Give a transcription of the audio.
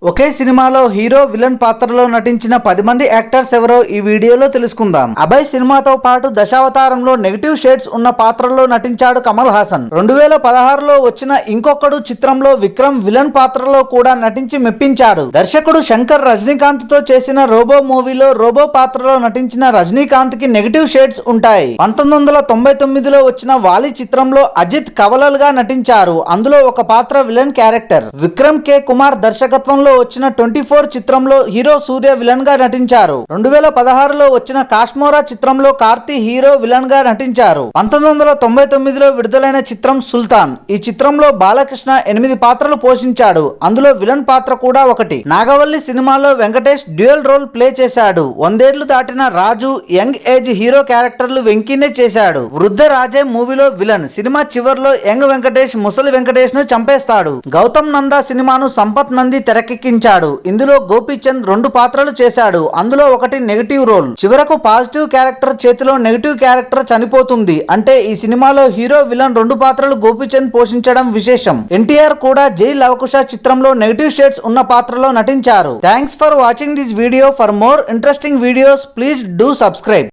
ఒకే సినిమాలో hero villain పాత్రలో నటించిన 10 మంది యాక్టర్స్ ఎవరో ఈ వీడియోలో తెలుసుకుందాం. అభయ్ సినిమాతో పాటు దశావతారంలో నెగటివ్ షేడ్స్ ఉన్న పాత్రలో నటించాడు కమల్ హాసన్. 2016లో వచ్చిన ఇంకొకడు చిత్రంలో విక్రమ్ విలన్ పాత్రలో కూడా నటించి మెప్పించాడు. దర్శకుడు శంకర్ రజనీకాంత్ తో చేసిన రోబో మూవీలో రోబో పాత్రలో నటించిన రజనీకాంత్ కి నెగటివ్ షేడ్స్ ఉంటాయి. 1999లో వచ్చిన వాలి చిత్రంలో అజిత్ కవలలుగా నటించారు. అందులో ఒక పాత్ర విలన్ క్యారెక్టర్. విక్రమ్ కే కుమార్ దర్శకత్వంలో వచ్చిన 24 చిత్రంలో హీరో సూర్య విలన్ గా నటించారు. 2016లో వచ్చిన కాశ్మోరా చిత్రంలో కార్తీ హీరో విలన్ గా నటించారు. 1999లో విడుదలైన చిత్రం సుల్తాన్. ఈ చిత్రంలో బాలకృష్ణ 8 పాత్రలు పోషించాడు. అందులో విలన్ పాత్ర కూడా ఒకటి. నాగవల్లి సినిమాలో వెంకటేష్ డ్యూయల్ రోల్ ప్లే చేశాడు. 100 ఏళ్లు దాటిన రాజు యంగ్ ఏజ్ హీరో క్యారెక్టర్లు వెంకీనే చేశాడు. వృద్ధ రాజే మూవీలో విలన్. సినిమా చివర్లో యంగ్ వెంకటేష్ ముసలి వెంకటేష్ ను చంపేస్తాడు. గౌతమ్ నందా సినిమాను సంపత్ నంది తెరకెక్కించాడు. ఇందులో గోపీచంద్ 2 పాత్రలు చేశాడు. అందులో ఒకటి నెగటివ్ రోల్. చివరకు పాజిటివ్ క్యారెక్టర్ చేతిలో నెగటివ్ క్యారెక్టర్ చనిపోతుంది. అంటే ఈ సినిమాలో హీరో విలన్ 2 పాత్రలు గోపీచంద్ పోషించడం విశేషం. ఎన్టీఆర్ కూడా జై లవకుశ చిత్రంలో నెగటివ్ షేడ్స్ ఉన్న పాత్రలో నటించారు. Thanks for watching this video. For more interesting videos please do subscribe.